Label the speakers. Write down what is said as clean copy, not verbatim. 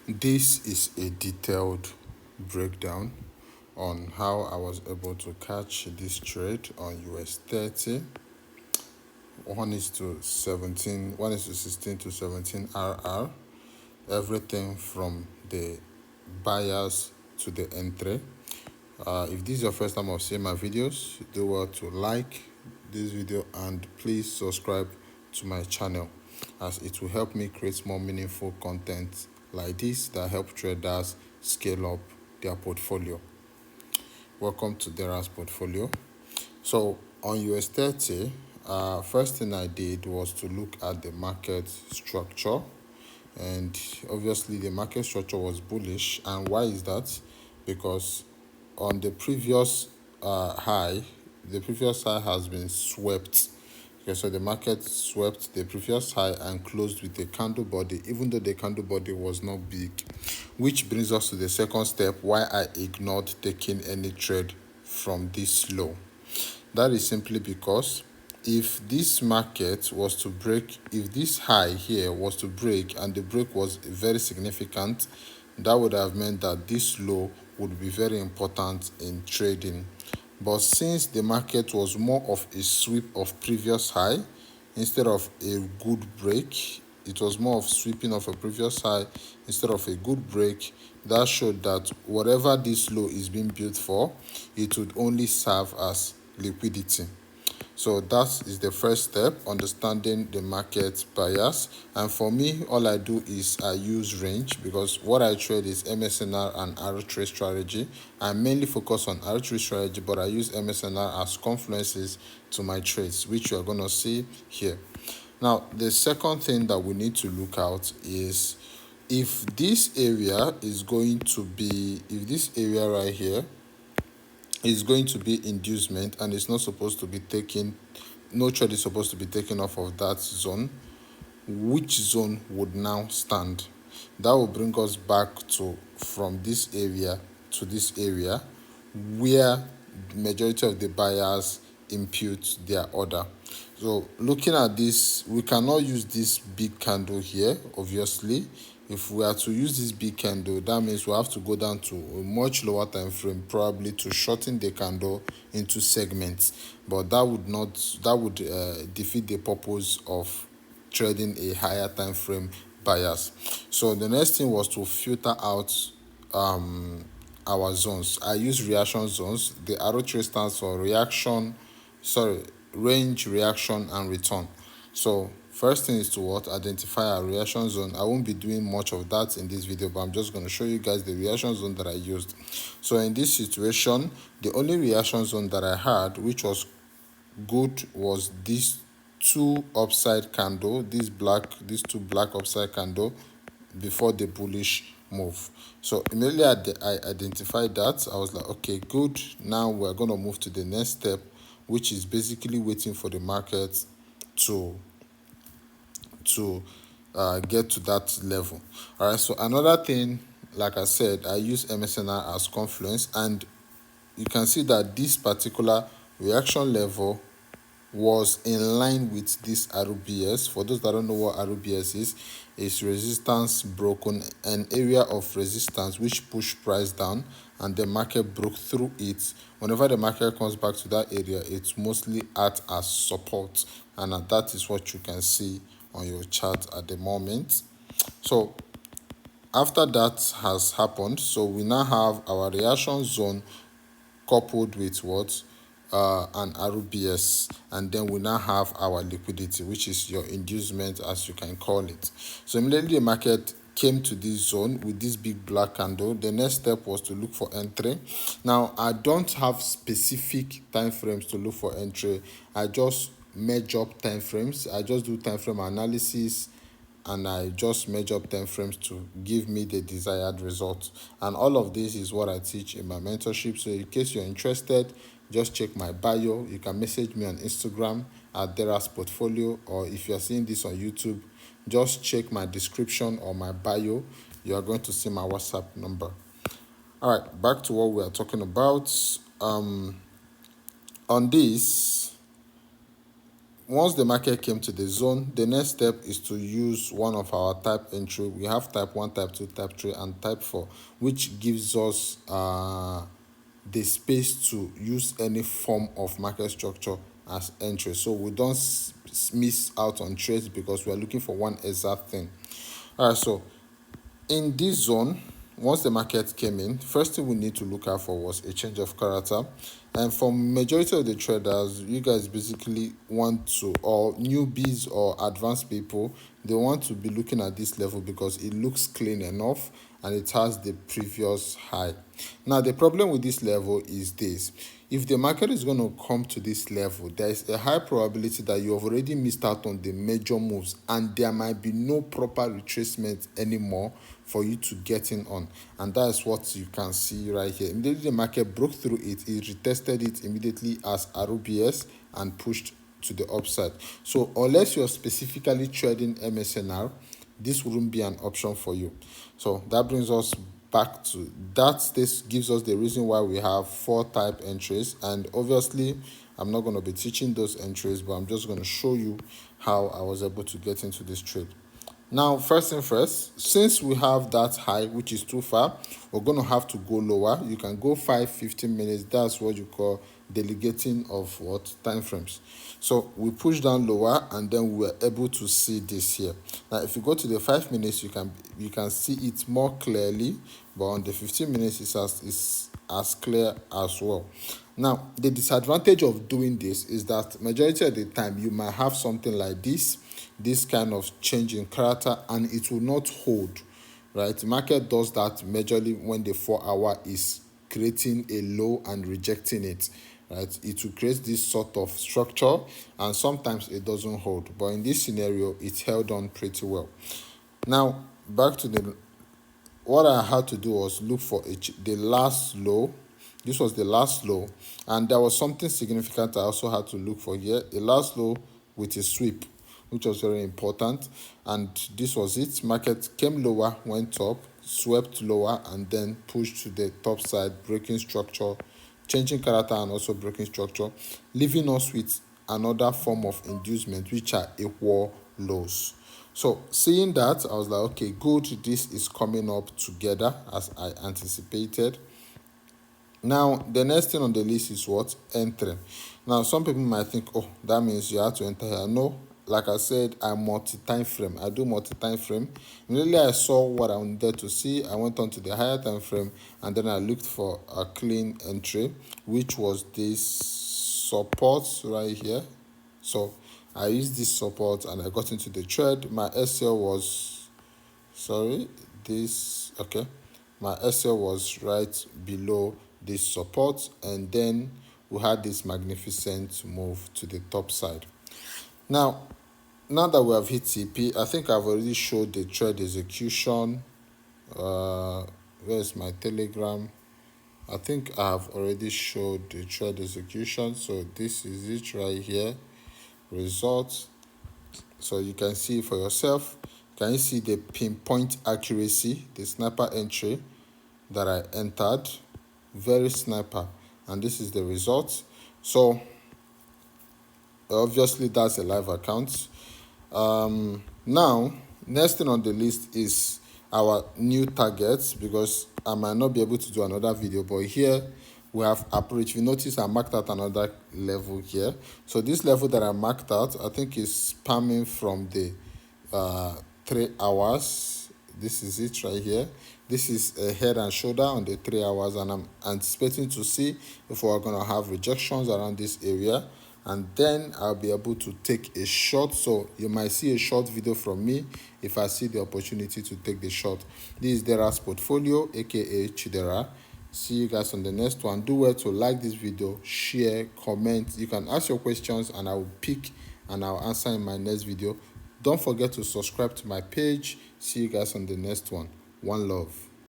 Speaker 1: This is a detailed breakdown on how I was able to catch this trade on US30. 1 is to 17, 1 is to 16 to 17 RR. Everything from the buyers to the entry. If this is your first time of seeing my videos, do well to like this video and please subscribe to my channel, as it will help me create more meaningful content like this that help traders scale up their portfolio. Welcome to Dera's portfolio. So on US30, first thing I did was to look at the market structure, and obviously the market structure was bullish. And why is that? Because on the previous high, the previous high has been swept. Okay, so the market swept the previous high and closed with a candle body, even though the candle body was not big. Which brings us to the second step, why I ignored taking any trade from this low. That is simply because if this market was to break, if this high here was to break and the break was very significant, that would have meant that this low would be very important in trading. But since the market was more of a sweep of previous high instead of a good break, it was more of sweeping of a previous high instead of a good break. That showed that whatever this low is being built for, it would only serve as liquidity. So that is the first step, understanding the market bias. And for me, all I do is I use range, because what I trade is MSNR and R3 strategy. I mainly focus on R3 strategy, but I use MSNR as confluences to my trades, which you are going to see here. Now, the second thing that we need to look out is if this area is going to be, if this area right here is going to be inducement and it's not supposed to be taken, no trade is supposed to be taken off of that zone, which zone would now stand? That will bring us back to from this area to this area where the majority of the buyers impute their order. So looking at this, we cannot use this big candle here, obviously. If we are to use this big candle, that means we have to go down to a much lower time frame, probably to shorten the candle into segments. But that would not, that would defeat the purpose of trading a higher time frame bias. So the next thing was to filter out our zones. I use reaction zones. The arrow tree stands for range, reaction, and return. So first thing is to what? Identify a reaction zone. I won't be doing much of that in this video, but I'm just going to show you guys the reaction zone that I used. So in this situation, the only reaction zone that I had, which was good, was these two upside candle, these two black upside candle before the bullish move. So immediately I identified that, I was like, okay, good. Now we're going to move to the next step, which is basically waiting for the market to get to that level. All right, so another thing, like I said, I use MSNR as confluence, and you can see that this particular reaction level was in line with this RBS. For those that don't know what RBS is, it's resistance broken, an area of resistance which pushed price down and the market broke through it. Whenever the market comes back to that area, it's mostly at as support, and that is what you can see on your chart at the moment. So after that has happened, so we now have our reaction zone coupled with what? An RBS, and then we now have our liquidity, which is your inducement, as you can call it. So immediately the market came to this zone with this big black candle. The next step was to look for entry. Now I don't have specific time frames to look for entry. I just measure up time frames. I just do time frame analysis, and I just measure up time frames to give me the desired result. And all of this is what I teach in my mentorship. So in case you're interested, just check my bio. You can message me on Instagram at Dera's Portfolio, or if you're seeing this on YouTube, just check my description or my bio. You are going to see my WhatsApp number. All right, back to what we are talking about. On this, once the market came to the zone, the next step is to use one of our type entry. We have type 1, type 2, type 3, and type 4, which gives us the space to use any form of market structure as entry. So we don't miss out on trades because we are looking for one exact thing. All right, so in this zone, once the market came in, first thing we need to look out for was a change of character. And for majority of the traders, you guys basically want to, or newbies or advanced people, they want to be looking at this level because it looks clean enough and it has the previous high. Now the problem with this level is this: if the market is going to come to this level, there is a high probability that you have already missed out on the major moves and there might be no proper retracement anymore for you to get in on. And that is what you can see right here. Immediately the market broke through it, it retested it immediately as RBS and pushed to the upside. So unless you're specifically trading MSNR, this wouldn't be an option for you. So that brings us back to that. This gives us the reason why we have 4 type entries, and obviously I'm not going to be teaching those entries, but I'm just going to show you how I was able to get into this trade. Now, first thing first, since we have that high, which is too far, we're going to have to go lower. You can go 5, 15 minutes. That's what you call delegating of what time frames. So we push down lower and then we were able to see this here. Now, if you go to the 5 minutes, you can see it more clearly, but on the 15 minutes, it's as clear as well. Now, the disadvantage of doing this is that majority of the time you might have something like this kind of change in character and it will not hold, right? The market does that majorly when the 4-hour is creating a low and rejecting it, right? It will create this sort of structure and sometimes it doesn't hold, but in this scenario it held on pretty well. Now back to what I had to do was look for the last low. This was the last low, and there was something significant I also had to look for here: a last low with a sweep, which was very important. And this was it. Market came lower, went up, swept lower, and then pushed to the top side, breaking structure, changing character, and also breaking structure, leaving us with another form of inducement, which are equal lows. So seeing that, I was like, okay, good, this is coming up together as I anticipated. Now, the next thing on the list is what? Entering. Now, some people might think, oh, that means you have to enter here. No, like I said, I multi-time frame. I do multi-time frame. Immediately I saw what I wanted to see, I went on to the higher time frame, and then I looked for a clean entry, which was this support right here. So I used this support and I got into the trade. My SL was, my SL was right below this support, and then we had this magnificent move to the top side. Now that we have hit TP, I think I've already showed the trade execution. Where's my Telegram? I think I have already showed the trade execution. So this is it right here, results. So you can see for yourself. Can you see the pinpoint accuracy, the sniper entry that I entered? Very sniper, and this is the result. So obviously that's a live account. Now next thing on the list is our new targets, because I might not be able to do another video, but here we have approach. You notice I marked out another level here. So this level that I marked out, I think is spamming from the 3 hours. This is it right here. This is a head and shoulder on the 3 hours, and I'm anticipating to see if we're going to have rejections around this area, and then I'll be able to take a short. So you might see a short video from me if I see the opportunity to take the short. This is Dera's portfolio, aka Chidera. See you guys on the next one. Do well to like this video, share, comment. You can ask your questions and I will pick and I'll answer in my next video. Don't forget to subscribe to my page. See you guys on the next one. One love.